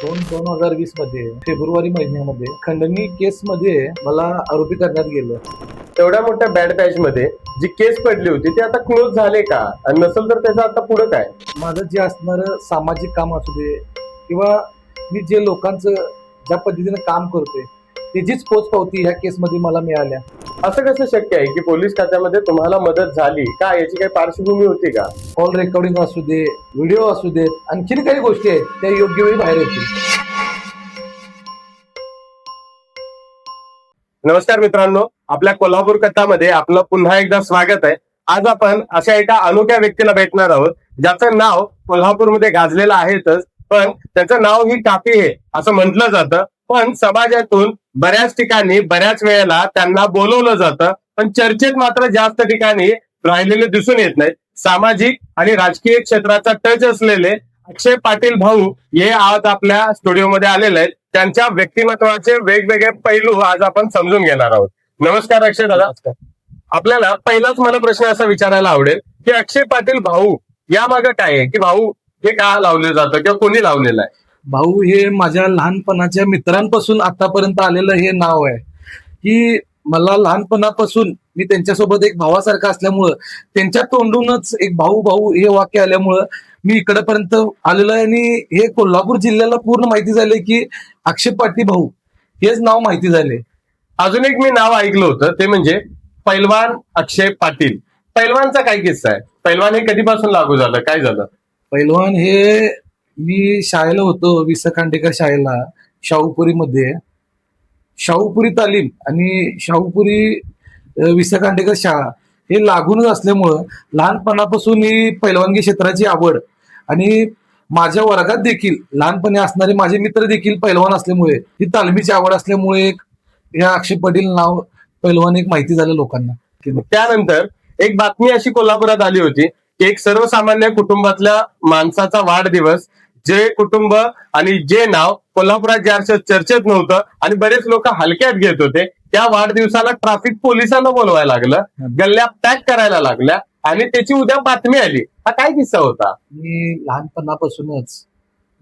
2020 मध्ये फेब्रुवारी महिन्यामध्ये खंडणी केस मध्ये मला आरोपी करण्यात गेलं. एवढ्या मोठ्या बॅड बॅच मध्ये जी केस पडली होती ते आता क्लोज झाले का, आणि नसेल तर त्याचं आता पुढे काय? माझं जे असणारं सामाजिक काम असू दे किंवा मी जे लोकांचं ज्या पद्धतीने काम करतोय त्याचीच पोचपावती ह्या केसमध्ये मला मिळाल्या. असं कसं शक्य आहे की पोलीस खात्यामध्ये तुम्हाला मदत झाली का? याची काही पार्श्वभूमी होती का? कॉल रेकॉर्डिंग असू दे, व्हिडिओ असू देत, आणखीन काही गोष्टी आहेत त्या योग्य वेळी बाहेर येतील. नमस्कार मित्रांनो, आपल्या कोल्हापूर कथामध्ये आपलं पुन्हा एकदा स्वागत आहे. आज आपण अशा एका अनोख्या व्यक्तीला भेटणार आहोत ज्याचं नाव कोल्हापूरमध्ये गाजलेलं आहेतच, पण त्याचं नाव ही काफी आहे असं म्हटलं जातं. पण समाजातून बऱ्याच ठिकाणी बऱ्याच वेळेला त्यांना बोलवलं जातं, पण चर्चेत मात्र जास्त ठिकाणी राहिलेले दिसून येत नाहीत. सामाजिक आणि राजकीय क्षेत्राचा टच असलेले अक्षय पाटील भाऊ हे आज आपल्या स्टुडिओमध्ये आलेले आहेत. त्यांच्या व्यक्तिमत्वाचे वेगवेगळे पैलू आज आपण समजून घेणार आहोत. नमस्कार अक्षय दादा. आपल्याला पहिलाच मला प्रश्न असा विचारायला आवडेल की अक्षय पाटील भाऊ या मागे काय आहे, की भाऊ हे का लावले जातं किंवा कोणी लावलेलं आहे? भाऊ हे माझ्या लहानपणाच्या मित्रांपासून आतापर्यंत आलेलं हे नाव आहे, की मला लहानपणापासून मी त्यांच्यासोबत एक भावासारखं असल्यामुळं त्यांच्या तोंडूनच एक भाऊ भाऊ हे वाक्य आल्यामुळं मी इकडपर्यंत आलेलो आहे. आणि हे कोल्हापूर जिल्ह्याला पूर्ण माहिती झाले की अक्षय पाटील भाऊ हेच नाव माहिती झाले. अजून एक मी नाव ऐकलं होतं, ते म्हणजे पैलवान अक्षय पाटील. पैलवानचा काय किस्सा आहे? पैलवान हे कधीपासून लागू झालं, काय झालं? पैलवान हे मी शाळेला होतो, विस खांडेकर शाळेला, शाहूपुरीमध्ये. शाहूपुरी तालीम आणि शाहूपुरी विस खांडेकर शाळा हे लागूनच असल्यामुळं लहानपणापासून ही पैलवानगी क्षेत्राची आवड, आणि माझ्या वर्गात देखील लहानपणी असणारे माझे मित्र देखील पैलवान असल्यामुळे ही तालमीची आवड असल्यामुळे ह्या अक्षय पाटील नाव पैलवान एक माहिती झालं लोकांना. त्यानंतर एक बातमी अशी कोल्हापुरात आली होती की एक सर्वसामान्य कुटुंबातल्या माणसाचा वाढदिवस, जे कुटुंब आणि जे नाव कोल्हापुरात ज्या चर्चेत नव्हतं आणि बरेच लोक हलक्यात घेत होते, त्या वाढदिवसाला ट्रॅफिक पोलिसांना बोलवायला लागलं, गल्ल्या पॅक करायला लागल्या आणि त्याची उद्या बातमी आली. हा काय किस्सा होता? मी लहानपणापासूनच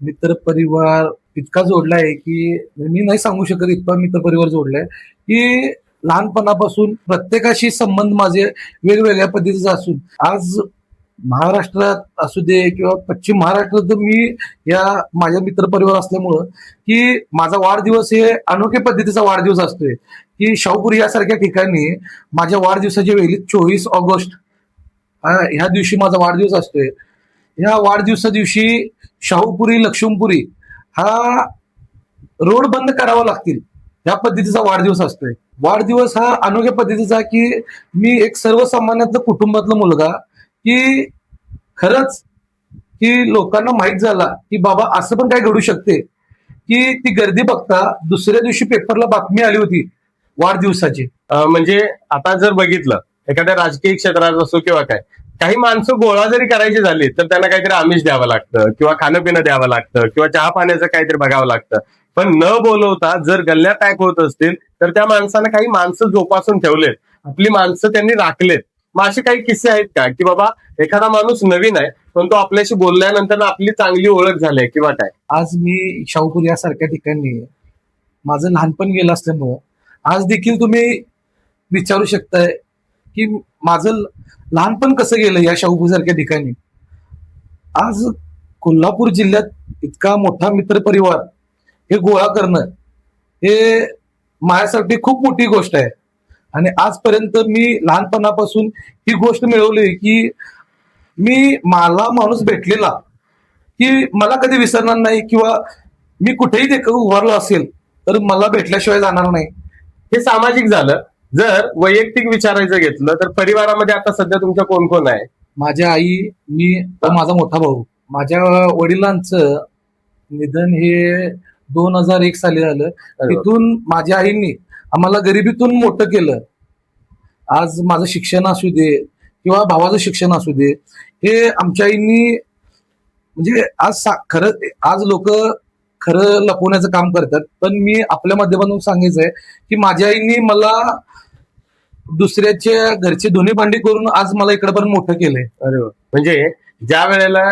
मित्र परिवार इतका जोडलाय की मी नाही सांगू शकत, इतका मित्र परिवार जोडलाय की लहानपणापासून प्रत्येकाशी संबंध माझे वेगवेगळ्या पद्धतीचे असून आज महाराष्ट्रात असू दे किंवा पश्चिम महाराष्ट्रात मी या माझ्या मित्र परिवार असल्यामुळं की माझा वाढदिवस हे अनोख्या पद्धतीचा वाढदिवस असतोय, की शाहूपुरी यासारख्या ठिकाणी माझ्या वाढदिवसाची वेळी 24 ऑगस्ट ह्या दिवशी माझा वाढदिवस असतोय. ह्या वाढदिवसा दिवशी शाहूपुरी लक्ष्मीपुरी हा रोड बंद करावा लागतील ह्या पद्धतीचा वाढदिवस असतोय. वाढदिवस हा अनोख्या पद्धतीचा की मी एक सर्वसामान्यातलं कुटुंबातला मुलगा की खरंच की लोकांना माहित झाला की बाबा असं पण काय घडू शकते, की ती गर्दी बघता दुसऱ्या दिवशी पेपरला बातमी आली होती वाढदिवसाची. म्हणजे आता जर बघितलं एखाद्या राजकीय क्षेत्रात असो किंवा काय, काही माणसं गोळा जरी करायची झाली तर त्यांना काहीतरी आमिष द्यावं लागतं किंवा खाणं पिणं द्यावं लागतं किंवा चहा पाण्याचं काहीतरी बघावं लागतं. पण न बोलवता जर गल्ल्या पॅक होत असतील तर त्या माणसानं काही माणसं जोपासून ठेवलेत, आपली माणसं त्यांनी राखलेत. मग असे काही किस्से आहेत का की बाबा एखादा माणूस नवीन आहे पण तो आपल्याशी बोलल्यानंतर आपली चांगली ओळख झाली किंवा काय? आज मी शाहूपुरी यासारख्या ठिकाणी माझं लहानपण गेलं असल्यामुळं आज देखील तुम्ही विचारू शकताय की माझं लहानपण कसं गेलं या शाहूपुरी सारख्या ठिकाणी. आज कोल्हापूर जिल्ह्यात इतका मोठा मित्र परिवार हे गोळा करणं हे माझ्यासाठी खूप मोठी गोष्ट आहे. आणि आजपर्यंत मी लहानपणापासून ही गोष्ट मिळवली की मला माणूस भेटलेला की मला कधी विसरणार नाही, किंवा मी कुठेही उभारलो असेल तर मला भेटल्याशिवाय जाणार नाही. हे सामाजिक झालं. जर वैयक्तिक विचारायचं घेतलं तर परिवारामध्ये आता सध्या तुमच्या कोण कोण आहे? माझ्या आई, मी व माझा मोठा भाऊ. माझ्या वडिलांचं निधन हे 2001 साली झालं. तिथून माझ्या आईंनी आम्हाला गरिबीतून मोठं केलं. आज माझं शिक्षण असू दे किंवा भावाचं शिक्षण असू दे, हे आमच्या आईंनी म्हणजे आज लोक खरं लपवण्याचं काम करतात, पण मी आपल्या माध्यमातून सांगायचंय की माझ्या आईनी मला दुसऱ्याच्या घरची धुणी भांडी करून आज मला इकडे पण मोठं केलंय. अरे म्हणजे ज्या वेळेला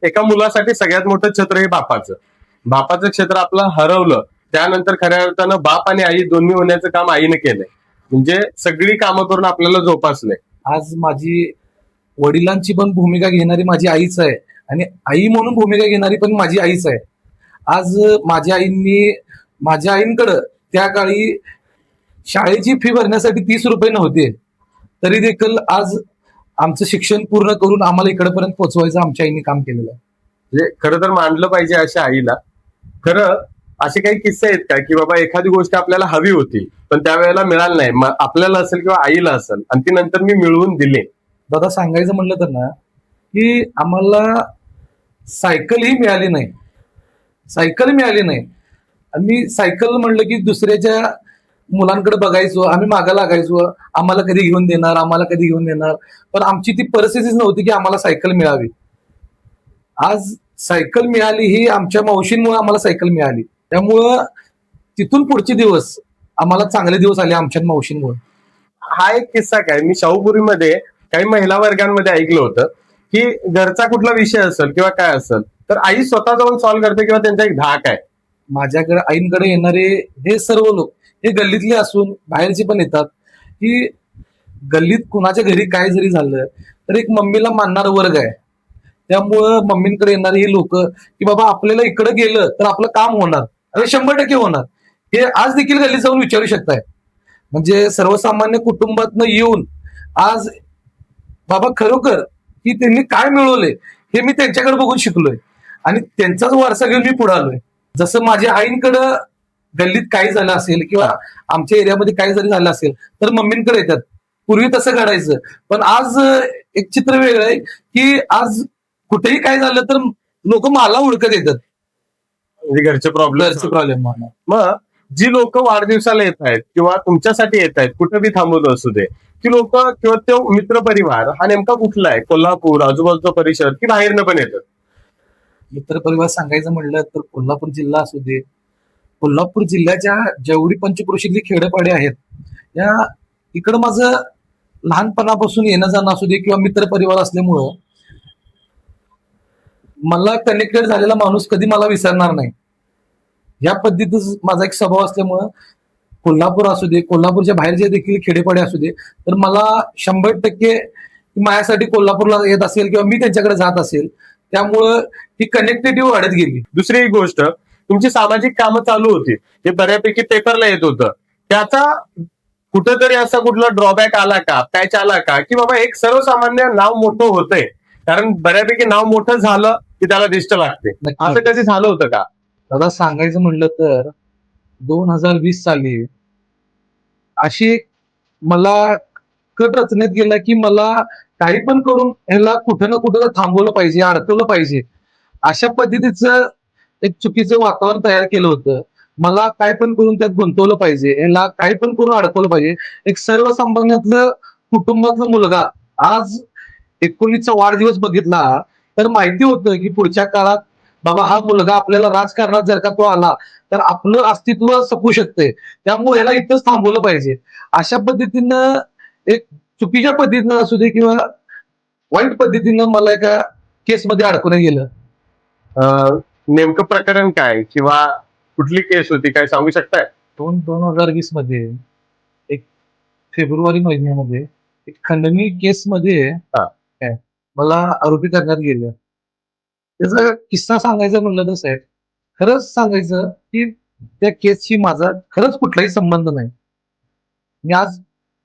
एका मुलासाठी सगळ्यात मोठं छत्र हे बापाचं, बापाचं क्षेत्र आपलं हरवलं, त्यानंतर खऱ्या अर्थानं बाप आणि आई दोन्ही होण्याचं काम आईने केलंय. म्हणजे सगळी कामं करून आपल्याला जोपासले. आज माझी वडिलांची पण भूमिका घेणारी माझी आईच आहे आणि आई म्हणून भूमिका घेणारी पण माझी आईच आहे. आज माझ्या आईंकडं त्या काळी शाळेची फी भरण्यासाठी 30 रुपये नव्हते, तरी देखील आज आमचं शिक्षण पूर्ण करून आम्हाला इकडपर्यंत पोहोचवायचं आमच्या आईने काम केलेलं आहे. म्हणजे खरं तर मानलं पाहिजे अशा आईला. खरं असे काही किस्से आहेत का की बाबा एखादी गोष्ट आपल्याला हवी होती पण त्यावेळेला मिळाली नाही, मग आपल्याला असेल किंवा आईला असेल, आणि ती नंतर मी मिळवून दिली? दादा सांगायचं म्हणलं तर ना, की आम्हाला सायकलही मिळाली नाही. सायकल मिळाली नाही. आणि सायकल म्हणलं की दुसऱ्याच्या मुलांकडे बघायचो, आम्ही मागं लागायचो, आम्हाला कधी घेऊन देणार, आम्हाला कधी घेऊन देणार. पण आमची ती परिस्थितीच नव्हती की आम्हाला सायकल मिळावी. आज सायकल मिळाली ही आमच्या मावशींमुळे आम्हाला सायकल मिळाली. त्यामुळं तिथून पुढचे दिवस आम्हाला चांगले दिवस आले आमच्या मावशींमुळे. हा एक किस्सा काय मी शाहूपुरीमध्ये काही महिला वर्गांमध्ये ऐकलं होतं की घरचा कुठला विषय असेल किंवा काय असेल तर आई स्वतः जाऊन सॉल्व्ह करते किंवा त्यांचा एक धाक आहे. माझ्याकडे आईंकडे येणारे हे सर्व लोक हे गल्लीतले असून बाहेरचे पण येतात, की गल्लीत कुणाच्या घरी काय जरी झालं तर एक मम्मीला मानणारा वर्ग आहे. त्यामुळं मम्मींकडे येणारे हे लोक की बाबा आपल्याला इकडे गेलं तर आपलं काम होणार, हे 100% होणार, हे आज देखील गल्लीत जाऊन विचारू शकताय. म्हणजे सर्वसामान्य कुटुंबातनं येऊन आज बाबा खरोखर की त्यांनी काय मिळवलंय हे मी त्यांच्याकडे बघून शिकलोय आणि त्यांचाच वारसा घेऊन मी पुढे आलोय. जसं माझ्या आईंकडं गल्लीत काय झालं असेल किंवा आमच्या एरियामध्ये काय जरी झालं असेल तर मम्मींकडे येतात. पूर्वी तसं घडायचं, पण आज एक चित्र वेगळं आहे की आज कुठेही काय झालं तर लोक मला ओळखत येतात. म्हणजे घरचे घरचे प्रॉब्लेम. प्रॉब्लेम. मग जी लोक वाढदिवसाला येत आहेत किंवा तुमच्यासाठी येत आहेत कुठं बी थांबवलं असू दे, ती लोक किंवा तो मित्र परिवार हा नेमका कुठला आहे? कोल्हापूर आजूबाजूचा परिसर की बाहेरनं पण येतात? मित्र परिवार सांगायचं म्हणलं तर कोल्हापूर जिल्हा असू दे, कोल्हापूर जिल्ह्याच्या जेवढी पंचक्रोशीतली खेडेपाडे आहेत, या इकडं माझं लहानपणापासून येणं जाणं असू दे किंवा मित्र परिवार असल्यामुळं मला कनेक्टेड झालेला माणूस कधी मला विसरणार नाही. या पद्धतीचा माझा एक स्वभाव असल्यामुळं कोल्हापूर असू दे, कोल्हापूरच्या बाहेरचे देखील खेडेपाडे असू दे, तर मला 100% माझ्यासाठी कोल्हापूरला येत असेल किंवा मी त्यांच्याकडे जात असेल, त्यामुळं ही कनेक्टिव्हिटी वाढत गेली. दुसरी एक गोष्ट, तुमची सामाजिक कामं चालू होती, हे बऱ्यापैकी पेपरला येत होतं, त्याचा कुठेतरी असा कुठला ड्रॉबॅक आला का, पॅच आला का, की बाबा एक सर्वसामान्य नाव मोठं होतंय? कारण बऱ्यापैकी नाव मोठं झालं की त्याला दिष्ट लागते. असं कधी झालं होतं का? दादा सांगायचं म्हणलं तर 2020 साली अशी एक मला कट रचण्यात गेला की मला काही पण करून ह्याला कुठं ना कुठं थांबवलं पाहिजे, अडकवलं पाहिजे, अशा पद्धतीचं एक चुकीचं वातावरण तयार केलं होतं. मला काय पण करून त्यात गुंतवलं पाहिजे, ह्याला काही पण करून अडकवलं पाहिजे. एक सर्वसामान्यातलं कुटुंबातला मुलगा आज 19चा वाढदिवस बघितला तर माहिती होतं की पुढच्या काळात बाबा हा मुलगा आपल्याला राजकारणात जर का तो आला तर आपलं अस्तित्व सपू शकते, त्यामुळे याला इथंच थांबवलं पाहिजे. अशा पद्धतीनं एक चुकीच्या पद्धतीनं असू दे किंवा वाईट पद्धतीनं मला एका केसमध्ये अडकवण्यात गेलं. नेमकं प्रकरण काय किंवा कुठली केस होती, काय सांगू शकताय? 2020 मध्ये एक फेब्रुवारी महिन्यामध्ये एक खंडणी केसमध्ये हा. काय मला आरोपी करण्यात गेलं. त्याचा किस्सा सांगायचा म्हणलं तर साहेब, खरंच सांगायचं की त्या केसशी माझा खरंच कुठलाही संबंध नाही. मी आज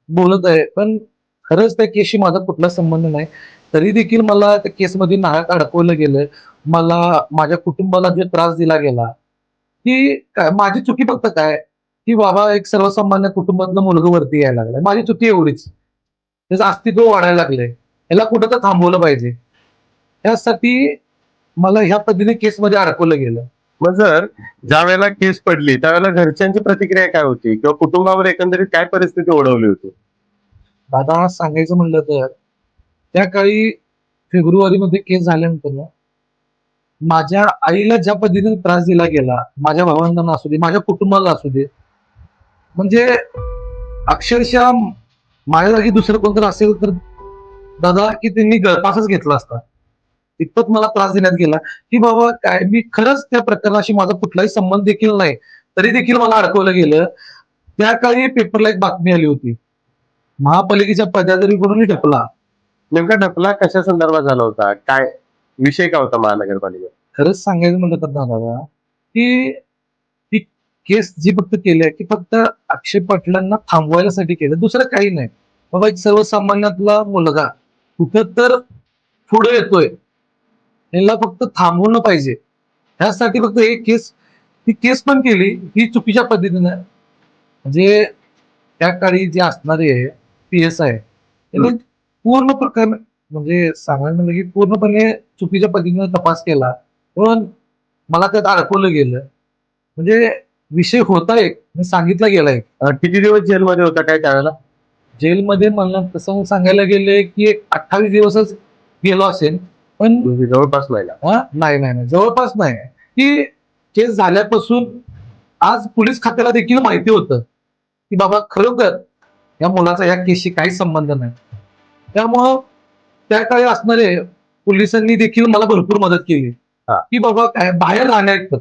बोलत आहे, पण खरंच त्या केसशी माझा कुठलाच संबंध नाही. तरी देखील मला त्या केसमध्ये नाहक अडकवलं गेलं. मला माझ्या कुटुंबाला जे त्रास दिला गेला, की माझी चुकी फक्त काय, की बाबा एक सर्वसामान्य कुटुंबातलं मुलगा वरती यायला लागलाय. माझी चुकी एवढीच. त्याचं अस्तित्व वाढायला लागलंय. याला कुठं तर थांबवलं पाहिजे. त्यासाठी मला ह्या पद्धतीने केसमध्ये अडकवलं गेलं. मग जर ज्या वेळेला केस पडली त्यावेळेला घरच्यांची प्रतिक्रिया काय होती किंवा कुटुंबावर एकंदरीत काय परिस्थिती ओढवली होती? दादा सांगायचं म्हणलं तर त्या काळी फेब्रुवारीमध्ये केस झाल्यानंतर ना, माझ्या आईला ज्या पद्धतीने त्रास दिला गेला, माझ्या भावंडांना असू दे, माझ्या कुटुंबाला असू दे, म्हणजे अक्षरशः माझ्या जागी दुसरं कोणतं असेल तर दादा की त्यांनी गळफासच घेतला असता. इतपत मला त्रास देण्यात गेला की बाबा काय मी खरंच त्या प्रकरणाशी माझा कुठलाही संबंध देखील नाही, तरी देखील मला अडकवलं गेलं. त्या काळी पेपरला एक बातमी आली होती, महापालिकेच्या पदाधिकाऱ्यांनी ढकला. नेमका ढकला कशा संदर्भात झाला होता, काय विषय काय होता महानगरपालिकेत? खरंच सांगायचं म्हणलं तर दादा की ती केस जी फक्त केली आहे की फक्त अक्षय पाटलांना थांबवायसाठी केलं, दुसरं काही नाही. बाबा एक सर्वसामान्यातला मुलगा कुठं तर पुढे येतोय, याला फक्त थांबवणं पाहिजे, ह्यासाठी फक्त एक केस, ती केस पण केली ही चुकीच्या पद्धतीनं. म्हणजे त्या काळी जे असणारे PSI त्यांनी पूर्ण प्रकरण म्हणजे सांगायला म्हणलं की पूर्णपणे चुकीच्या पद्धतीने तपास केला, पण मला त्यात अडकवलं गेलं. म्हणजे विषय होता एक, मी सांगितला गेला एक. किती दिवस जेलमध्ये होता काय त्यावेळेला? जेलमध्ये मला तसं सांगायला गेले की एक 28 दिवसच गेलो असेल, पण म्हणजे जवळपास महिना. नाही नाही नाही, जवळपास नाही. की केस झाल्यापासून आज पोलीस खात्याला देखील माहिती होतं की बाबा खरोखर या मुलाचा या केसशी काही संबंध नाही. त्यामुळं त्या काळी असणारे पोलिसांनी देखील मला भरपूर मदत केली हा. की बाबा काय बाहेर राहण्यात,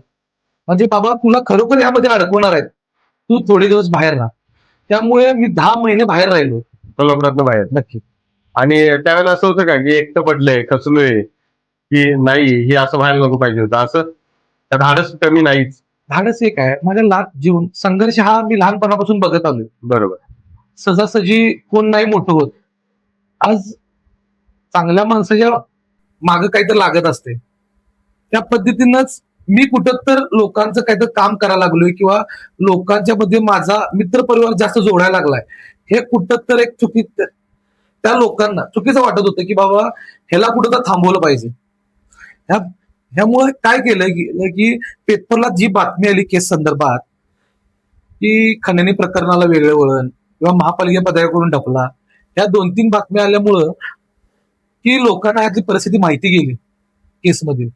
म्हणजे बाबा तुला खरोखर यामध्ये अडकवणार आहेत, तू थोडे दिवस बाहेर राहा. त्यामुळे मी 10 महिने बाहेर राहिलो. कोल्हापुरातनं बाहेर. नक्की. आणि त्यावेळेला असं होतं का की एकटं पडलंय, खचलोय, की नाही हे असं व्हायला नको पाहिजे होतं, असं त्या धाडस कमी नाहीच? धाडस एक आहे माझ्या जीवन संघर्ष हा मी लहानपणापासून बघत आलोय. बरोबर. सहजासहजी कोण नाही मोठं होत. आज चांगल्या माणसाच्या मागं काहीतरी लागत असते, त्या पद्धतीनंच मी कुठं तर लोकांचं काहीतरी काम करायला लागलोय किंवा लोकांच्या मध्ये माझा मित्र परिवार जास्त जोडायला लागलाय. हे कुठं तर एक त्या लोकांना चुकीचं वाटत होतं की बाबा ह्याला कुठं तर थांबवलं पाहिजे. ह्यामुळे काय केलं की पेपरला जी बातमी आली केस संदर्भात की खंडणी प्रकरणाला वेगळं वळण किंवा महापालिका पदाधिकाऱ्यांकडून ढकला, ह्या 2-3 बातम्या आल्यामुळं की लोकांना यातली परिस्थिती माहिती गेली केसमध्ये.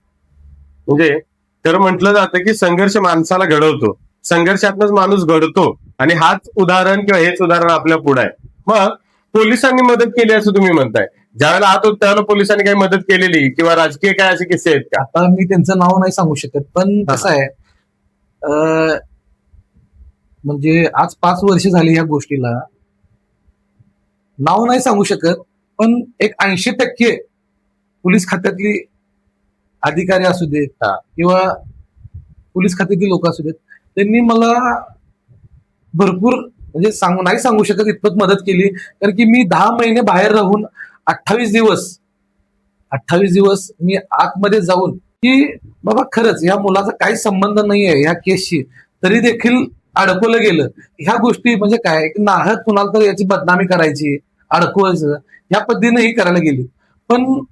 म्हणजे तर म्हटलं जातं की संघर्ष माणसाला घडवतो, संघर्षातनच माणूस घडतो, आणि हाच उदाहरण किंवा हेच उदाहरण आपल्या पुढे आहे. मग पोलिसांनी मदत केली असं तुम्ही म्हणताय, ज्यावेळेला आत होत त्यावेळेला पोलिसांनी काही मदत केलेली किंवा राजकीय काय असे किस्से आहेत का? आता मी त्यांचं नाव नाही सांगू शकत, पण कसं आहे म्हणजे आज 5 वर्ष झाली या गोष्टीला, नाव नाही सांगू शकत, पण एक 80% पोलीस खात्यातली अधिकारी असू देत हा. किंवा पोलीस खात्यातली लोक असू देत, त्यांनी मला भरपूर म्हणजे नाही सांगू शकत इतपत मदत केली. कारण की मी 10 महिने बाहेर राहून 28 दिवस मी आतमध्ये जाऊन की बाबा खरंच या मुलाचा काही संबंध नाहीये ह्या केसशी, तरी देखील अडकवलं गेलं. ह्या गोष्टी म्हणजे काय की नाहक कुणाला तर याची बदनामी करायची, अडकवायचं, या पद्धतीने ही करायला गेली. पण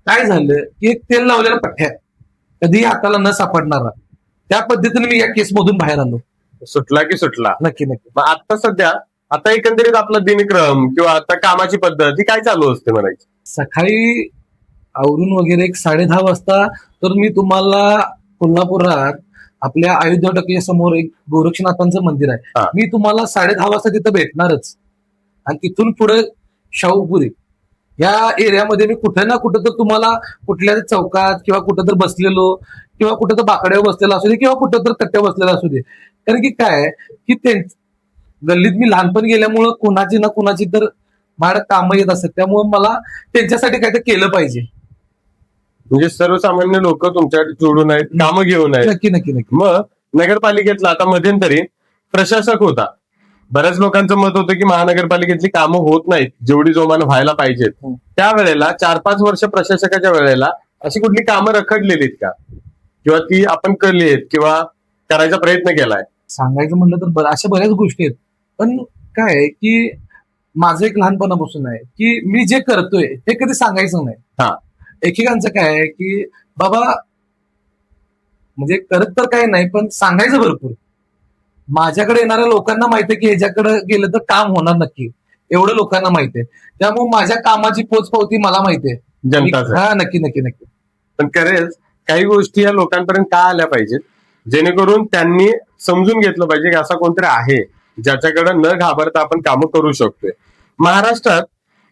काय झालं की एक तेल लावलेल्या पठ्ठ्या कधीही हाताला न सापडणारा, त्या पद्धतीने मी या केसमधून बाहेर आलो. सुटला की सुटला. नक्की नक्की. मग आता सध्या आता एकंदरीत आपला दिनक्रम किंवा आता कामाची पद्धत ही काय चालू असते म्हणायची? सकाळी आवरून वगैरे एक 10:30 वाजता तर मी तुम्हाला कोल्हापुरात आपल्या अयोध्या टकीच्या समोर एक गोरक्षनाथांचं मंदिर हा. आहे, मी तुम्हाला 10:30 वाजता तिथं भेटणारच. आणि तिथून पुढे शाहूपुरी या एरियामध्ये मी कुठे ना कुठं तर तुम्हाला कुठल्या चौकात किंवा कुठं तर बसलेलो किंवा कुठं तर बाकड्यावर बसलेला असू दे किंवा कुठं तर कट्ट्यावर बसलेला असू दे. कारण की काय की ते गल्लीत मी लहानपणी गेल्यामुळं कुणाची ना कुणाची तर माझ्या कामं येत असतात, त्यामुळे मला त्यांच्यासाठी काहीतरी केलं पाहिजे. म्हणजे सर्वसामान्य लोक तुमच्याकडे जोडून आहेत, कामं घेऊन आहेत. नक्की नक्की नक्की. मग नगरपालिकेतला आता मध्यंतरी प्रशासक होता, बऱ्याच लोकांचं मत होतं की महानगरपालिकेतली कामं होत नाहीत जेवढी जोमानं व्हायला पाहिजेत. त्यावेळेला 4-5 वर्ष प्रशासकाच्या वेळेला अशी कुठली कामं रखडलेली आहेत का, किंवा ती आपण केली आहेत किंवा करायचा प्रयत्न केलाय? सांगायचं म्हणलं तर अशा बऱ्याच गोष्टी आहेत, पण काय आहे की माझं एक लहानपणापासून आहे की मी जे करतोय हे कधी सांगायचं नाही. हा. एकेकांचं काय आहे की बाबा म्हणजे करत तर काही नाही पण सांगायचं भरपूर. माझ्याकडे येणाऱ्या लोकांना माहिती आहे की ह्याच्याकडे गेलं तर काम होणार नक्की, एवढं लोकांना माहिती आहे. त्यामुळे माझ्या कामाची पोचपावती मला माहिती आहे. जनताचं. हा नक्की नक्की नक्की. पण खरेच काही गोष्टी या लोकांपर्यंत का आल्या पाहिजेत, जेणेकरून त्यांनी समजून घेतलं पाहिजे की असा कोणतरी आहे ज्याच्याकडे न घाबरता आपण कामं करू शकतोय. महाराष्ट्रात,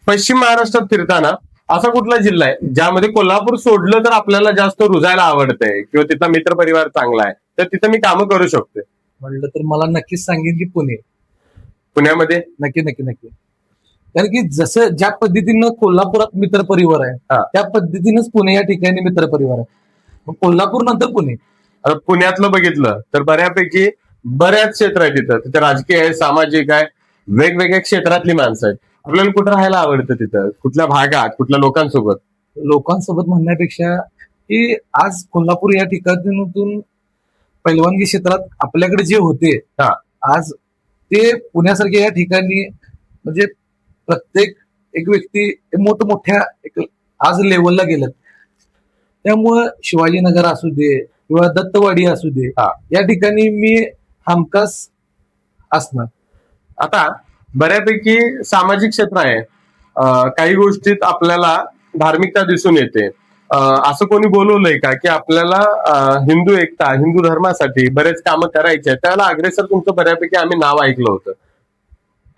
पश्चिम महाराष्ट्रात फिरताना असा कुठला जिल्हा आहे ज्यामध्ये कोल्हापूर सोडलं तर आपल्याला जास्त रुजायला आवडतंय किंवा तिथला मित्रपरिवार चांगला आहे तर तिथं मी कामं करू शकतोय? म्हणलं तर मला नक्कीच सांगेन की पुणे. पुण्यामध्ये? नक्की नक्की नक्की. कारण की जसं ज्या पद्धतीनं कोल्हापुरात मित्रपरिवार आहे हा. त्या पद्धतीनंच पुणे या ठिकाणी मित्रपरिवार आहे. मग कोल्हापूर नंतर पुणे. आता पुण्यातलं बघितलं तर बऱ्यापैकी बऱ्याच क्षेत्र आहे तिथं. तिथं राजकीय आहे, सामाजिक आहे, वेगवेगळ्या क्षेत्रातली माणसं आहेत. आपल्याला कुठं राहायला आवडतं तिथं? कुठल्या भागात, कुठल्या लोकांसोबत? लोकांसोबत म्हणण्यापेक्षा की आज कोल्हापूर या ठिकाणातून पैलवानगी क्षेत्रात आपल्याकडे जे होते हा. आज ते पुण्यासारख्या या ठिकाणी म्हणजे प्रत्येक एक व्यक्ती मोठमोठ्या एक आज लेवलला गेलं. त्यामुळं शिवाजीनगर असू दे किंवा दत्तवाडी असू दे हा. या ठिकाणी मी हमखास असणार. आता बऱ्यापैकी सामाजिक क्षेत्र आहे. काही गोष्टीत आपल्याला धार्मिकता दिसून येते. असं कोणी बोलवलंय का की आपल्याला हिंदू एकता, हिंदू धर्मासाठी बरेच कामं करायचे आहेत, त्याला अग्रेसर तुमचं बऱ्यापैकी आम्ही नाव ऐकलं होतं.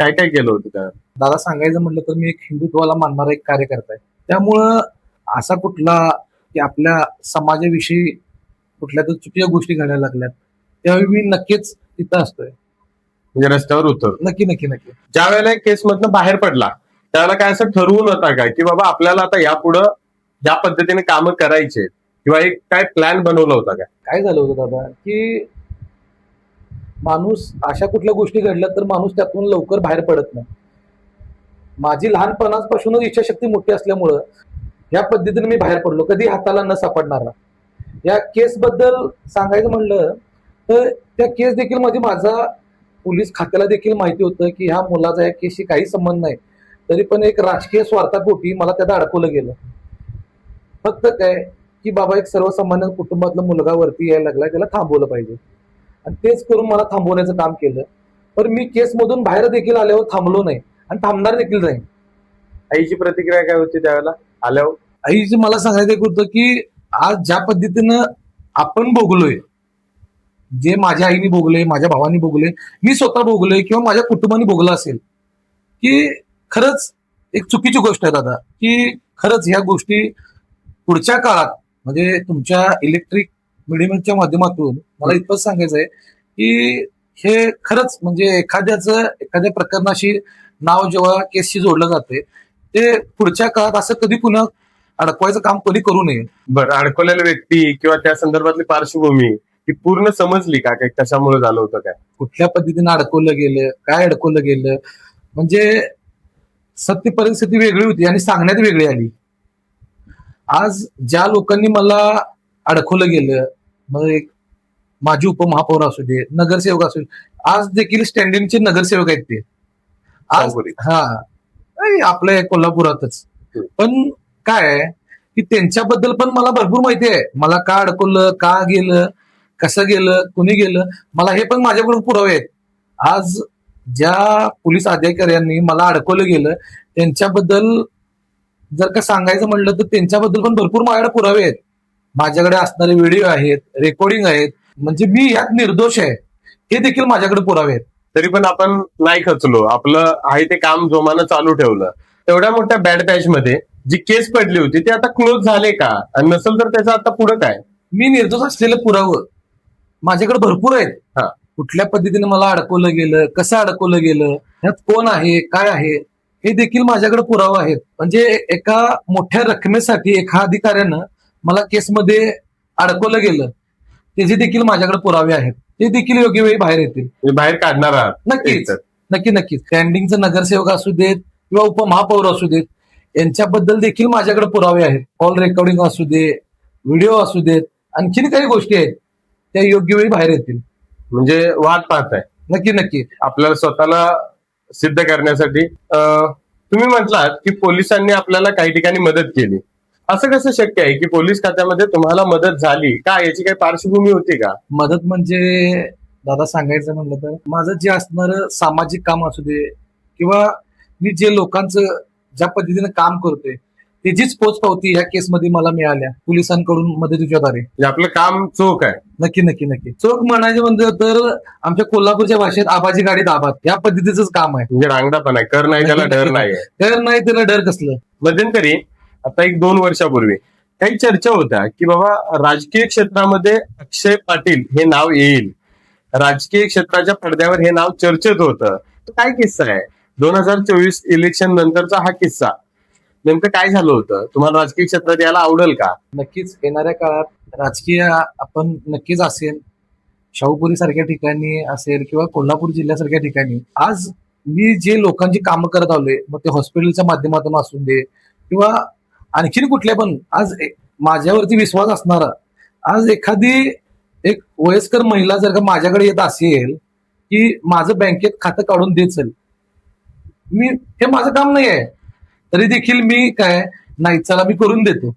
काय काय केलं होतं त्या? दादा सांगायचं म्हटलं तर मी एक हिंदुत्वाला मानणारा एक कार्यकर्ता आहे. त्यामुळं असा कुठला की आपल्या समाजाविषयी कुठल्या तर चुकीच्या गोष्टी घडायला लागल्यात त्यावेळी मी नक्कीच तिथं असतोय. म्हणजे रस्त्यावर उतर. नक्की नक्की नक्की. ज्या वेळेला केस मधनं बाहेर पडला त्यावेळेला काय असं ठरवून होता काय की बाबा आपल्याला आता यापुढं ज्या पद्धतीने कामं करायचे किंवा एक काय प्लॅन बनवला होता काय? काय झालं होतं दादा की माणूस अशा कुठल्या गोष्टी घडल्या तर माणूस त्यातून लवकर बाहेर पडत नाही. माझी लहानपणापासूनच इच्छाशक्ती मोठी असल्यामुळं या पद्धतीने मी बाहेर पडलो, कधी हाताला न सापडणारा. या केस बद्दल सांगायचं म्हणलं तर त्या केस देखील माझा पोलीस खात्याला देखील माहिती होतं की ह्या मुलाचा या केसशी काही संबंध नाही. तरी पण एक राजकीय स्वार्थापोटी मला त्यात अडकवलं गेलं. फक्त काय की बाबा एक सर्वसामान्य कुटुंबातला मुलगा वरती यायला लागला, त्याला थांबवलं पाहिजे आणि तेच करून मला थांबवण्याचं काम केलं. पण मी केसमधून बाहेर देखील आल्यावर थांबलो नाही आणि थांबणार देखील नाही. आईची प्रतिक्रिया काय होती त्यावेळेला आल्यावर? आईचं मला सांगायचं एक होतं की आज ज्या पद्धतीनं आपण भोगलोय, जे माझ्या आईने भोगले, माझ्या भावानी भोगले, मी स्वतः भोगलोय किंवा माझ्या कुटुंबाने भोगलं असेल की खरंच एक चुकीची गोष्ट आहे दादा की खरंच ह्या गोष्टी पुढच्या काळात म्हणजे तुमच्या इलेक्ट्रिक मीडियमच्या माध्यमातून मला इतकंच सांगायचं आहे की हे खरंच म्हणजे एखाद्या प्रकरणाशी नाव जेव्हा केसशी जोडलं जाते ते पुढच्या काळात असं कधी पुन्हा अडकवायचं काम कधी करू नये. बरं, अडकवलेल्या व्यक्ती किंवा त्या संदर्भातली पार्श्वभूमी ही पूर्ण समजली का? काय कशामुळे झालं होतं काय? कुठल्या पद्धतीने अडकवलं गेलं, काय अडकवलं गेलं, म्हणजे सत्य परिस्थिती वेगळी होती आणि सांगण्यात वेगळी आली. आज ज्या लोकांनी मला अडकवलं गेलं, मग एक माजी उपमहापौर असू दे, नगरसेवक असू दे, आज देखील स्टँडिंगचे नगरसेवक आहेत ते. आज हा आपल्या कोल्हापुरातच. पण काय आहे की त्यांच्याबद्दल पण मला भरपूर माहिती आहे. मला का अडकवलं, का गेलं, कसं गेलं, कुणी गेलं, मला हे पण माझ्याकडून पुरावे आहेत. आज ज्या पोलीस अधिकाऱ्यांनी मला अडकवलं गेलं त्यांच्याबद्दल जर का सांगायचं म्हणलं तर त्यांच्याबद्दल पण भरपूर माझ्याकडे पुरावे आहेत. माझ्याकडे असणारे व्हिडिओ आहेत, रेकॉर्डिंग आहेत, म्हणजे मी यात निर्दोष आहे हे देखील माझ्याकडे पुरावे आहेत. तरी पण आपण नाही खचलो, आपलं आहे ते काम जोमानं चालू ठेवलं. तेवढ्या मोठ्या बॅड पॅच मध्ये जी केस पडली होती ते आता क्लोज झाले का? आणि नसेल तर त्याचं आता पुढे काय? मी निर्दोष असलेलं पुरावं माझ्याकडे भरपूर आहेत. हा. कुठल्या पद्धतीने मला अडकवलं गेलं, कसं अडकवलं गेलं, यात कोण आहे, काय आहे, हे देखील माझ्याकडे पुरावा आहेत. म्हणजे एका मोठ्या रकमेसाठी एका अधिकाऱ्यानं मला केसमध्ये अडकवलं गेलं त्याचे देखील माझ्याकडे पुरावे आहेत. ते देखील योग्य वेळी बाहेर येतील. बाहेर काढणार आहात? नक्कीच नक्कीच. स्टँडिंगचे नगरसेवक असू देत किंवा उपमहापौर असू देत यांच्याबद्दल देखील माझ्याकडे पुरावे आहेत. कॉल रेकॉर्डिंग असू दे, व्हिडिओ असू देत, आणखीन काही गोष्टी आहेत त्या योग्य वेळी बाहेर येतील. म्हणजे वाट पाहताय? नक्की. आपल्याला स्वतःला सिद्ध करण्यासाठी तुम्ही म्हटलात की पोलिसांनी आपल्याला काही ठिकाणी मदत केली. असं कसं शक्य आहे की पोलीस खात्यामध्ये तुम्हाला मदत झाली का? याची काही पार्श्वभूमी होती का? मदत म्हणजे दादा सांगायचं म्हणलं तर माझं जे असणारं सामाजिक काम असू दे किंवा मी जे लोकांचं ज्या पद्धतीने काम करतोय त्याचीच पोचपावती ह्या केसमध्ये मला मिळाल्या पोलिसांकडून मदतीच्या द्वारे. म्हणजे आपलं काम चोख आहे? नक्की. चोख म्हणायचे म्हणजे तर आमच्या कोल्हापूरच्या भाषेत आबाजी गाडी दाबात या पद्धतीचंच काम आहे. म्हणजे रांगडा पण आहे, कर नाही त्याला डर नाही. डर नाही त्याला डर कसलं. मध्यंतरी आता एक 2 वर्षापूर्वी काही चर्चा होत्या की बाबा राजकीय क्षेत्रामध्ये अक्षय पाटील हे नाव येईल, राजकीय क्षेत्राच्या पडद्यावर हे नाव चर्चेत होतं. तो काय किस्सा आहे? 2024 इलेक्शन नंतरचा हा किस्सा नेमकं काय झालं होतं? तुम्हाला राजकीय क्षेत्रात यायला आवडेल का? नक्कीच येणाऱ्या काळात राजकीय आपण नक्कीच असेल, शाहूपुरी सारख्या ठिकाणी असेल किंवा कोल्हापूर जिल्ह्यासारख्या ठिकाणी आज मी जे लोकांची कामं करत आलोय, मग ते हॉस्पिटलच्या माध्यमातून असू दे किंवा आणखीन कुठल्या पण आज माझ्यावरती विश्वास असणारा आज एखादी एक वयस्कर महिला जर का माझ्याकडे येत असेल की माझं बँकेत खातं काढून देचल, मी हे माझं काम नाही आहे, तरी देखील मी काय नाही चला मी करून देतो.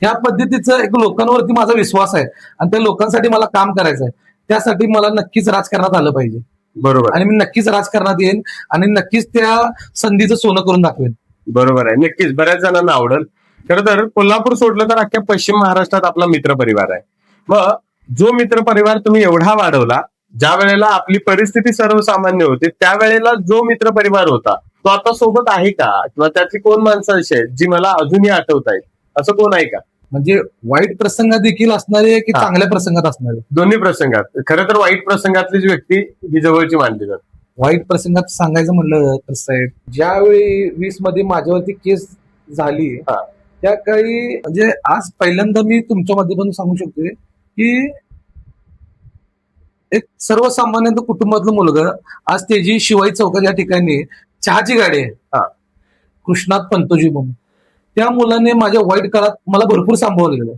ह्या पद्धतीचं एक लोकांवरती माझा विश्वास आहे आणि त्या लोकांसाठी मला काम करायचं आहे. त्यासाठी मला नक्कीच राजकारणात आलं पाहिजे बरोबर आणि मी नक्कीच राजकारणात येईन आणि नक्कीच त्या संधीचं सोनं करून दाखवेन. बरोबर आहे, नक्कीच बऱ्याच जणांना आवडेल. खरं तर कोल्हापूर सोडलं तर अख्ख्या पश्चिम महाराष्ट्रात आपला मित्रपरिवार आहे. मग जो मित्रपरिवार तुम्ही एवढा वाढवला, ज्या वेळेला आपली परिस्थिती सर्वसामान्य होती त्यावेळेला जो मित्रपरिवार होता तो आता सोबत आहे का? किंवा त्याची कोण माणसं अशी आहेत जी मला अजूनही आठवत आहेत? असं कोण आहे का? म्हणजे वाईट प्रसंगात देखील असणारे की हा. चांगल्या प्रसंगात असणारे? दोन्ही प्रसंगात. खरं तर वाईट प्रसंगातलीच व्यक्ती ही जवळची मानली जाते. वाईट प्रसंगात सांगायचं म्हणलं तर साहेब, ज्यावेळी 20 मध्ये माझ्यावरती केस झाली हा. त्या काळी म्हणजे आज पहिल्यांदा मी तुमच्या माध्यमातून सांगू शकतोय की एक सर्वसामान्य कुटुंबातलं मुलगा आज त्याची शिवाई चौकात या ठिकाणी चहाची गाडी आहे, हा. कृष्णात पंतोजी म्हणून. त्या मुलाने माझ्या वाईट काळात मला भरपूर सांभाळलेलं.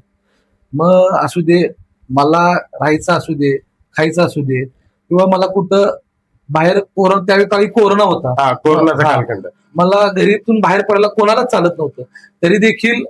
मग असू दे, मला राहायचं असू दे, खायचं असू दे किंवा मला कुठं बाहेर त्यावेळी काळी कोरोना होता, हा, कोरोनाचा हा. कालखंड. मला घरीतून बाहेर पडायला कोणालाच चालत नव्हतं, तरी देखील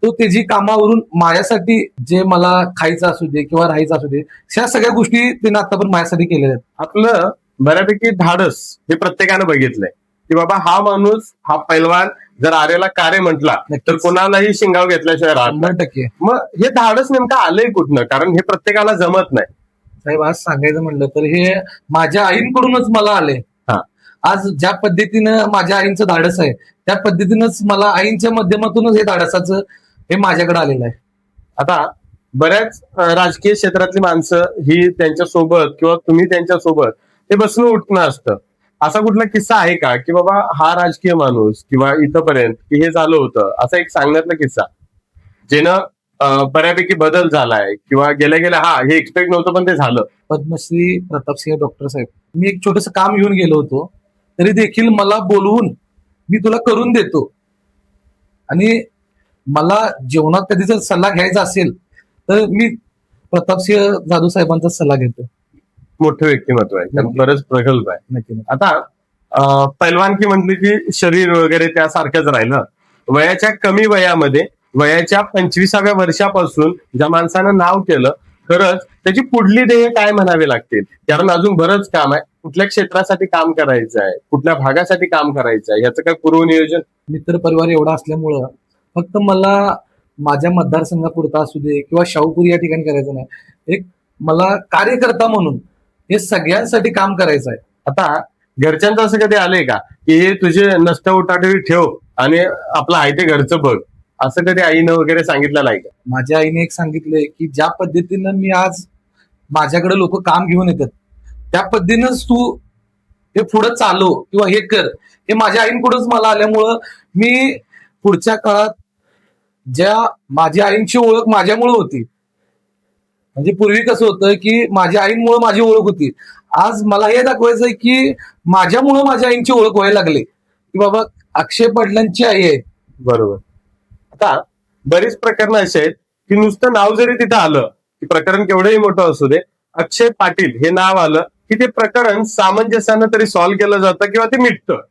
तो त्याची कामावरून माझ्यासाठी जे मला खायचं असू दे किंवा राहायचं असू दे ह्या सगळ्या गोष्टी त्याने आतापर्यंत माझ्यासाठी केलेल्या आहेत. आपलं बऱ्यापैकी धाडस हे प्रत्येकानं बघितलंय की बाबा हा माणूस, हा पैलवान जर आरेला कारे म्हटला तर नक्कीच. कोणालाही शिंगाव घेतल्याशिवाय राहत नाही. 100%. मग हे धाडस नेमकं आलंय कुठनं? कारण हे प्रत्येकाला जमत नाही. साहेब आज सांगायचं म्हणलं तर हे माझ्या आईंकडूनच मला आले. हा. आज ज्या पद्धतीनं माझ्या आईंचं धाडस आहे त्या पद्धतीनंच मला आईंच्या माध्यमातूनच हे धाडसाचं हे माझ्याकडे आलेलं आहे. आता बऱ्याच राजकीय क्षेत्रातली माणसं ही त्यांच्या सोबत किंवा तुम्ही त्यांच्या सोबत हे बसणं उठणं असतं. असा कुठला किस्सा आहे का की बाबा हा राजकीय माणूस किंवा इथपर्यंत की हे झालं होतं, असा एक सांगण्यातला किस्सा ज्यानं बऱ्यापैकी बदल झालाय किंवा गेल्या गेल्या हा हे एक्सपेक्ट नव्हतं पण ते झालं? पद्मश्री प्रतापसिंह डॉक्टर साहेब, मी एक छोटस काम घेऊन गेलो होतो, तरी देखील मला बोलवून मी तुला करून देतो आणि मला जेवणात कधी जर सल्ला घ्यायचा असेल तर मी प्रतापसिंह जाधव साहेबांचा सल्ला घेतो. मोठं व्यक्तिमत्व आहे, त्यात बरंच प्रगल्भ आहे. नक्की. आता पैलवानकी म्हटली की शरीर वगैरे त्यासारखंच राहिलं. वयाच्या कमी वयामध्ये, वयाच्या 25व्या वर्षापासून ज्या माणसानं नाव केलं, खरंच त्याची पुढली ध्येय काय म्हणावे लागतील? कारण अजून बरंच काम आहे. कुठल्या क्षेत्रासाठी काम करायचं आहे, कुठल्या भागासाठी काम करायचं आहे, याचं काय पूर्वनियोजन? मित्र परिवार एवढा असल्यामुळं फक्त मला माझ्या मतदारसंघापुरता असू दे किंवा शाहूपुरी या ठिकाणी करायचं नाही, एक मला कार्यकर्ता म्हणून हे सगळ्यांसाठी काम करायचं आहे. आता घरच्यांचं असं कधी आलंय का की हे तुझे नसत्या उठाठेवी ठेव आणि आपलं आहे ते घरचं बघ, असं कधी आईनं वगैरे सांगितलेलं आहे का? माझ्या आईने एक सांगितलंय की ज्या पद्धतीनं मी आज माझ्याकडे लोक काम घेऊन येतात त्या पद्धतीनंच तू हे पुढे चालव किंवा हे कर, हे माझ्या आईंकडूनच मला आल्यामुळं मी पुढच्या काळात ज्या माझ्या आईंची ओळख माझ्यामुळे होती, म्हणजे पूर्वी कसं होतं की माझ्या आईंमुळे माझी ओळख होती, आज मला हे दाखवायचंय की माझ्यामुळे माझ्या आईंची ओळख व्हायला लागली की बाबा अक्षय पाटलांची आई आहे. बरोबर. आता बरीच प्रकरणं अशी आहेत की नुसतं नाव जरी तिथं आलं की प्रकरण केवढंही मोठं असू दे, अक्षय पाटील हे नाव आलं की ते प्रकरण सामंजस्यानं तरी सॉल्व्ह केलं जातं किंवा ते मिटतं.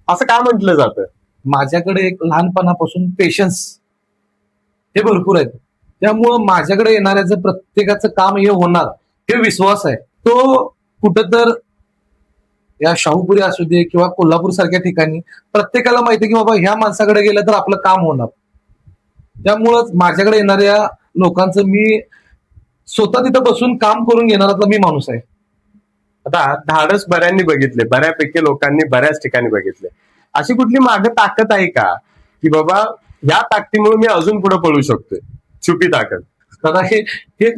असं का म्हटलं जातं? माझ्याकडे एक लहानपणापासून पेशन्स हे भरपूर आहेत, त्यामुळं माझ्याकडे येणाऱ्याचं प्रत्येकाचं काम हे होणार हे विश्वास आहे. तो कुठं तर या शाहूपुरी असू दे किंवा कोल्हापूर सारख्या ठिकाणी प्रत्येकाला माहिती आहे की बाबा ह्या माणसाकडे गेलं तर आपलं काम होणार. त्यामुळंच माझ्याकडे येणाऱ्या लोकांचं मी स्वतः तिथं बसून काम करून घेणारा मी माणूस आहे. आता धाडस बऱ्यांनी बघितले, बऱ्यापैकी लोकांनी बऱ्याच ठिकाणी बघितले. अशी कुठली मागे ताकद आहे का की बाबा या ताकदीमुळे मी अजून पुढे पळू शकतोय. छुपी ताकद. दादा हे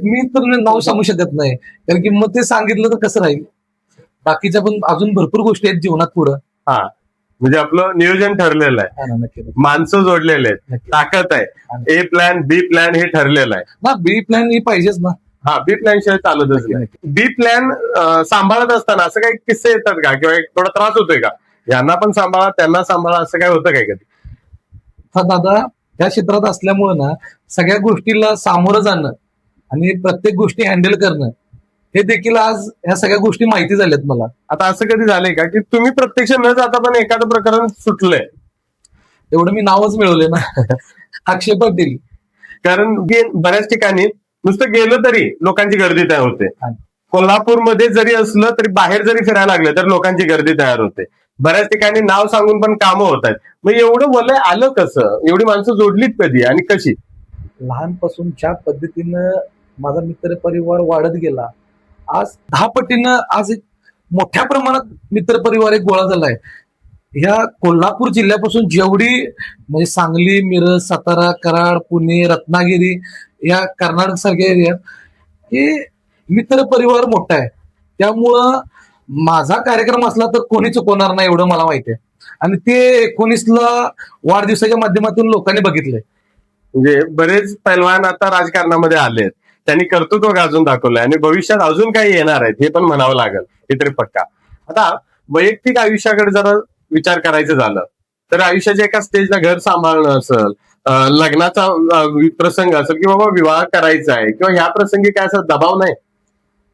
मी तर नाव सांगू शकत नाही, कारण की मग ते सांगितलं तर कसं राहील. बाकीच्या पण अजून भरपूर गोष्टी आहेत जीवनात पुढं. हा, म्हणजे आपलं नियोजन ठरलेलं आहे, हा ना, नक्की माणसं जोडलेले आहेत, नक्की. ताकद आहे, ए प्लॅन बी प्लॅन हे ठरलेलं आहे. ना बी प्लॅन ही पाहिजेच ना. हा, बी प्लॅन शिवाय चालतच नक्की, नाही. नक्की. बी प्लॅन सांभाळत असताना असं काही किस्से येतात का, किंवा एक थोडा त्रास होतोय का? यांना पण सांभाळा, त्यांना सांभाळा, असं काय होतं काय कधी? हा दादा, या क्षेत्रात असल्यामुळं ना सगळ्या गोष्टीला सामोरं जाणं आणि प्रत्येक गोष्टी हँडल करणं हे देखील आज ह्या सगळ्या गोष्टी माहिती झाल्यात मला. आता असं कधी झालंय का की तुम्ही प्रत्यक्ष न जाता पण एखादं प्रकरण सुटलंय? एवढं मी नावच मिळवले ना अक्षय पाटील. कारण की बऱ्याच ठिकाणी नुसतं गेलं तरी लोकांची गर्दी तयार होते. हा. कोल्हापूरमध्ये जरी असलं तरी बाहेर जरी फिरायला लागलं तर लोकांची गर्दी तयार होते. बऱ्याच ठिकाणी नाव सांगून पण कामं होत आहेत. मग एवढं वलय आलं कसं? एवढी माणसं जोडलीत कधी आणि कशी? लहानपासून ज्या पद्धतीनं माझा मित्र परिवार वाढत गेला, आज 10 पटीनं आज एक मोठ्या प्रमाणात मित्र परिवार एक गोळा झालाय. ह्या कोल्हापूर जिल्ह्यापासून जेवढी म्हणजे सांगली, मिरज, सातारा, कराड, पुणे, रत्नागिरी या कर्नाटक सारख्या एरियात हे मित्र परिवार मोठा आहे. त्यामुळं माझा कार्यक्रम असला तर कोणी चुकवणार नाही एवढं मला माहिती आहे. आणि ते 19ला वाढदिवसाच्या माध्यमातून लोकांनी बघितलंय. म्हणजे बरेच पैलवान आता राजकारणामध्ये आलेत, त्यांनी कर्तृत्व गाजून दाखवलंय आणि भविष्यात अजून काही येणार आहेत हे पण म्हणावं लागेल, हे तरी पक्का. आता वैयक्तिक आयुष्याकडे जरा विचार करायचं झालं तर आयुष्याच्या एका स्टेजला घर सांभाळणं असेल, लग्नाचा प्रसंग असेल, की बाबा विवाह करायचा आहे, किंवा ह्या प्रसंगी काय असा दबाव नाही?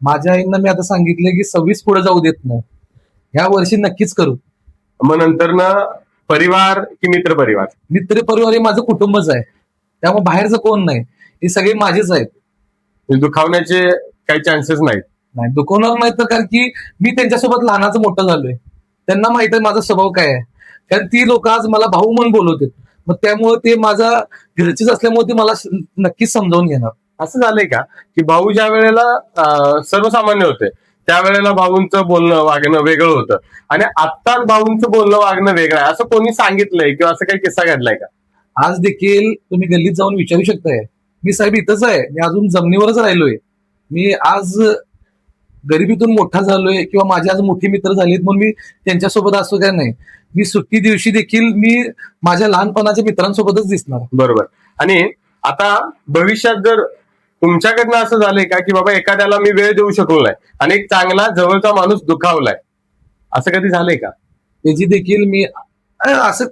माझ्या आईंना मी आता सांगितलं की 26 पुढे जाऊ देत नाही, ह्या वर्षी नक्कीच करू. मग नंतर ना परिवार की मित्र परिवार? मित्र परिवार हे माझं कुटुंबच आहे, त्यामुळे बाहेरचं कोण नाही, हे सगळे माझेच आहेत. दुखावण्याचे काही चान्सेस नाहीत? नाही, दुखवणार नाही तर, कारण की मी त्यांच्यासोबत लहानाचं मोठं झालोय. त्यांना माहित आहे माझा स्वभाव काय आहे, कारण ती लोक आज मला भाऊ म्हणून बोलवतात. मग त्यामुळे ते माझा घरचीच असल्यामुळे ते मला नक्कीच समजावून घेणार. असं झालंय का की भाऊ ज्या वेळेला सर्वसामान्य होते त्यावेळेला भाऊंचं बोलणं वागणं वेगळं होतं, आणि आता भाऊंचं बोलणं वागणं वेगळं आहे, असं कोणी सांगितलंय किंवा असं काही किस्सा घडलाय का? आज देखील तुम्ही गल्लीत जाऊन विचारू शकताय, मी साहेब इथंच आहे, मी अजून जमिनीवरच राहिलोय. मी आज गरिबीतून मोठा झालोय किंवा माझे आज मोठी मित्र झालेत म्हणून मी त्यांच्यासोबत असं काय नाही. मी सुट्टी दिवशी देखील मी माझ्या लहानपणाच्या मित्रांसोबतच दिसणार. बरोबर. आणि आता भविष्यात जर तुमच्याकडनं असं झालंय का की बाबा एखाद्याला मी वेळ देऊ शकलो नाही आणि एक चांगला जवळचा माणूस दुखावलाय, असं कधी झालंय का? त्याची देखील मी असं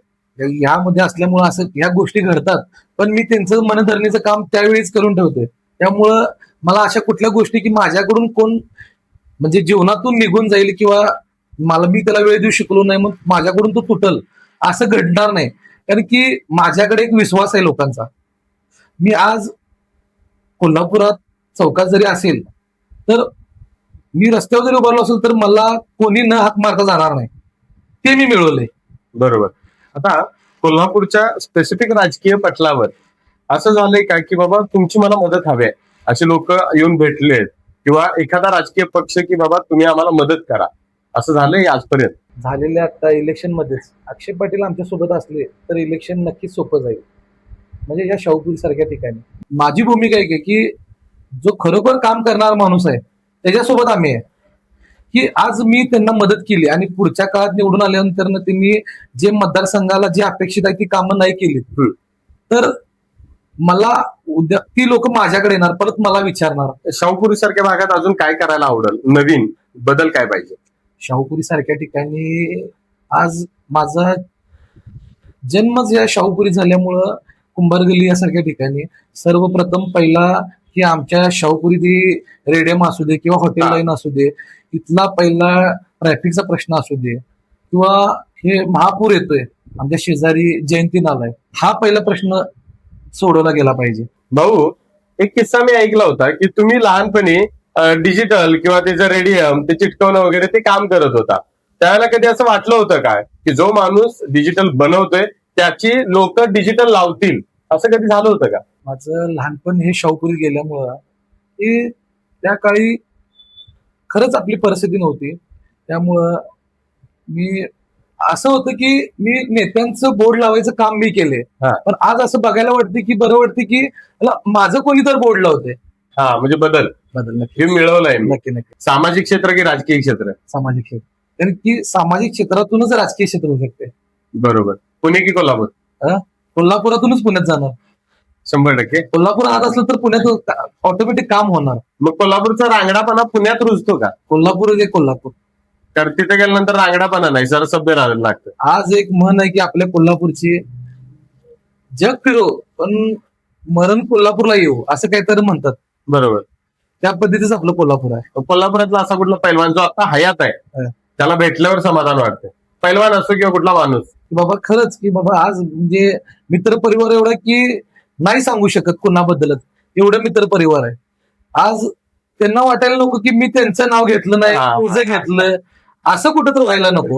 यामध्ये असल्यामुळं असं ह्या गोष्टी घडतात, पण मी त्यांचं मनधरणीचं काम त्यावेळीच करून ठेवतोय. त्यामुळं मला अशा कुठल्या गोष्टी की माझ्याकडून कोण म्हणजे जीवनातून निघून जाईल किंवा मला मी त्याला वेळ देऊ शकलो नाही मग माझ्याकडून तो तुटल असं घडणार नाही. कारण की माझ्याकडे एक विश्वास आहे लोकांचा. मी आज कोल्हापुरात चौकात जरी असेल तर मी रस्त्यावर जरी उभारलो असेल तर मला कोणी न हाक मारता जाणार नाही, ते मी मिळवलंय. बरोबर. आता कोल्हापूरच्या स्पेसिफिक राजकीय पटलावर असं झालंय का की बाबा तुमची मला मदत हवी आहे, असे लोक येऊन भेटलेत, किंवा एखादा राजकीय पक्ष की बाबा तुम्ही आम्हाला मदत करा, असं झालंय आजपर्यंत? झालेल्या आता इलेक्शन मध्येच अक्षय पाटील आमच्या सोबत असले तर इलेक्शन नक्कीच सोपं जाईल. म्हणजे या शाहूपुरी सारख्या ठिकाणी माझी भूमिका आहे की जो खरोखर काम करणारा माणूस आहे त्याच्यासोबत आम्ही आहे, की आज मी त्यांना मदत केली आणि पुढच्या काळात निवडून आल्यानंतर त्यांनी जे मतदारसंघाला जी अपेक्षित आहे ती कामं नाही केली तर मला उद्या ती लोक माझ्याकडे येणार, परत मला विचारणार. शाहूपुरी सारख्या भागात अजून काय करायला आवडेल? नवीन बदल काय पाहिजे? शाहूपुरी सारख्या ठिकाणी आज माझा जन्मच या शाहूपुरी झाल्यामुळं कुंभार गल्ली यासारख्या ठिकाणी सर्वप्रथम पहिला की आमच्या शाहूपुरी ती रेडियम असू दे किंवा हॉटेल लाईन असू दे, इथला पहिला ट्रॅफिकचा प्रश्न असू दे, किंवा हे महापूर येतोय आमच्या शेजारी जयंती नाला आहे, हा पहिला प्रश्न सोडवला गेला पाहिजे. भाऊ, एक किस्सा मी ऐकला होता की तुम्ही लहानपणी डिजिटल किंवा त्याचं रेडियम ते चिटकवणं वगैरे ते काम करत होता. त्यावेळेला कधी असं वाटलं होतं काय की जो माणूस डिजिटल बनवतोय त्याची लोक डिजिटल लावतील, असं कधी झालं होतं का? माझं लहानपण हे शाहूपुरी गेल्यामुळं हे त्या काळी खरंच आपली परिस्थिती नव्हती. त्यामुळं मी असं होतं की मी नेत्यांचं बोर्ड लावायचं काम मी केले, हा. पण आज असं बघायला वाटते की बरं वाटते की मला माझं कोणी तर बोर्ड लावते. हा, म्हणजे बदल बदल नक्की हे मिळवलंय मी. नक्की नक्की. सामाजिक क्षेत्र की राजकीय क्षेत्र? सामाजिक क्षेत्र, कारण की सामाजिक क्षेत्रातूनच राजकीय क्षेत्र होऊ शकते. बरोबर. पुणे की कोल्हापूर? कोल्हापुरातूनच पुण्यात जाणार. 100%. कोल्हापूर आत असलं तर पुण्यात ऑटोमॅटिक काम होणार. मग कोल्हापूरचा रांगडापणा पुण्यात रुजतो का? कोल्हापूर हे कोल्हापूर. कारण तिथे गेल्यानंतर रांगडापणा नाही, जरा सभ्य राहायला लागतं. आज एक म्हण आहे की आपल्या कोल्हापूरची, जग फिरो पण मरण कोल्हापूरला येऊ, असं काहीतरी म्हणतात. बरोबर. त्या पद्धतीच आपलं कोल्हापूर आहे. कोल्हापुरातला असा कुठला पैलवान जो आता हयात आहे हा. त्याला भेटल्यावर समाधान वाटतं? पैलवान असो किंवा कुठला माणूस. बाबा खरंच की बाबा आज म्हणजे मित्र परिवार एवढा की नाही सांगू शकत कुणाबद्दलच, एवढं मित्र परिवार आहे. आज त्यांना वाटायला नको की मी त्यांचं नाव घेतलं नाही, हा. तुझं घेतलं, असं कुठं तर व्हायला नको.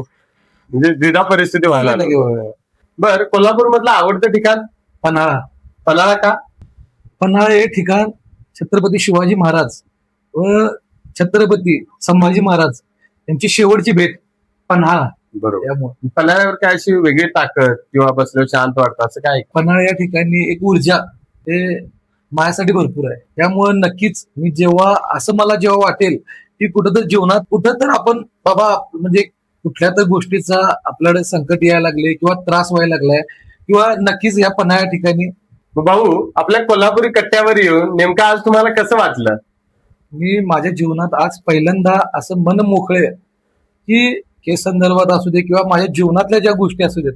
म्हणजे द्विधा परिस्थिती व्हायला नको. बर, कोल्हापूर मधलं आवडतं ठिकाण? पन्हाळा. पन्हाळा का? पन्हाळा हे ठिकाण छत्रपती शिवाजी महाराज व छत्रपती संभाजी महाराज यांची शेवटची भेट पन्हाळा. बरोबर. त्यामुळे पन्हाळ्यावर काय अशी वेगळी ताकद किंवा बसल्यावर शांत वाटतं असं काय? पन्हाळा या ठिकाणी एक ऊर्जा हे माझ्यासाठी भरपूर आहे. त्यामुळे नक्कीच मी जेव्हा असं मला जेव्हा वाटेल की कुठं तर जीवनात कुठं तर आपण बाबा म्हणजे कुठल्या तर गोष्टीचा आपल्याकडे संकट यायला लागले किंवा त्रास व्हायला लागलाय, किंवा नक्कीच या पन्हाळ्या ठिकाणी. मग भाऊ, आपल्या कोल्हापुरी कट्ट्यावर येऊन नेमकं आज तुम्हाला कसं वाटलं? मी माझ्या जीवनात आज पहिल्यांदा असं मन मोकळे की केस संदर्भात असू दे किंवा माझ्या जीवनातल्या ज्या गोष्टी असू देत,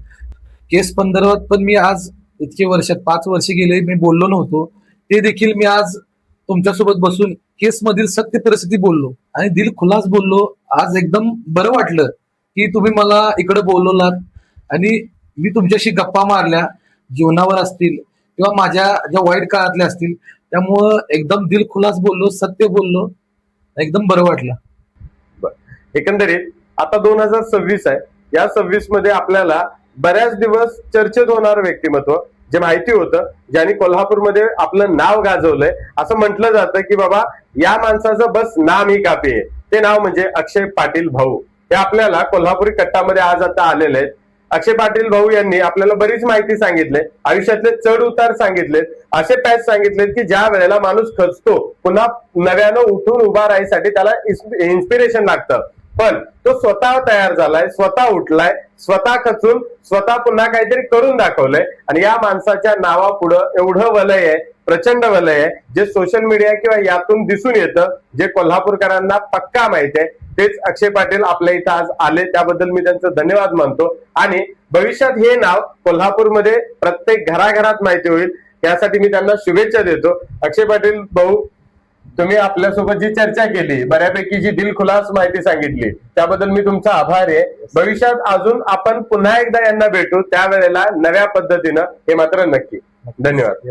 केस संदर्भात पण मी आज इतके वर्षात 5 वर्ष गेले मी बोललो नव्हतो, ते देखील मी आज तुमच्यासोबत बसून केस मधील सत्य परिस्थिती बोललो आणि दिल खुलास बोललो. आज एकदम बरं वाटलं की तुम्ही मला इकडे बोलवलात आणि मी तुमच्याशी गप्पा मारल्या, जीवनावर असतील किंवा माझ्या ज्या वाईट काळातल्या असतील, त्यामुळं एकदम दिल खुलास बोललो, सत्य बोललो, एकदम बरं वाटलं. एकंदरीत आता 2026 आहे. या 26 मध्ये आपल्याला बऱ्याच दिवस चर्चेत होणारं व्यक्तिमत्व जे माहिती होतं, ज्यांनी कोल्हापूरमध्ये आपलं नाव गाजवलंय, असं म्हटलं जातं की बाबा या माणसाचं बस नाम ही काफी आहे. ते नाव म्हणजे अक्षय पाटील भाऊ. हे आपल्याला कोल्हापुरी कट्टामध्ये आज आता आलेले आहेत. अक्षय पाटील भाऊ यांनी आपल्याला बरीच माहिती सांगितली, आयुष्यातले चढ उतार सांगितलेत, असे पॅच सांगितलेत की ज्या वेळेला माणूस खचतो, पुन्हा नव्यानं उठून उभा राहायसाठी त्याला इन्स्पिरेशन लागतं. पण तो स्वतः तयार झालाय, स्वतः उठलाय, स्वतः खचून स्वतः पुन्हा काहीतरी करून दाखवलंय. आणि या माणसाच्या नावापुढं एवढं वलय आहे, प्रचंड वलय आहे, जे सोशल मीडिया किंवा यातून दिसून येतं, जे कोल्हापूरकरांना पक्का माहिती आहे. तेच अक्षय पाटील आपल्या इथं आज आले, त्याबद्दल मी त्यांचं धन्यवाद मानतो. आणि भविष्यात हे नाव कोल्हापूरमध्ये प्रत्येक घराघरात माहिती होईल, यासाठी मी त्यांना शुभेच्छा देतो. अक्षय पाटील भाऊ, तुम्ही आपल्यासोबत जी चर्चा केली, बऱ्यापैकी जी दिलखुलास माहिती सांगितली, त्याबद्दल मी तुमचा आभारी आहे. भविष्यात अजून आपण पुन्हा एकदा यांना भेटू, त्यावेळेला नव्या पद्धतीनं, हे मात्र नक्की. धन्यवाद.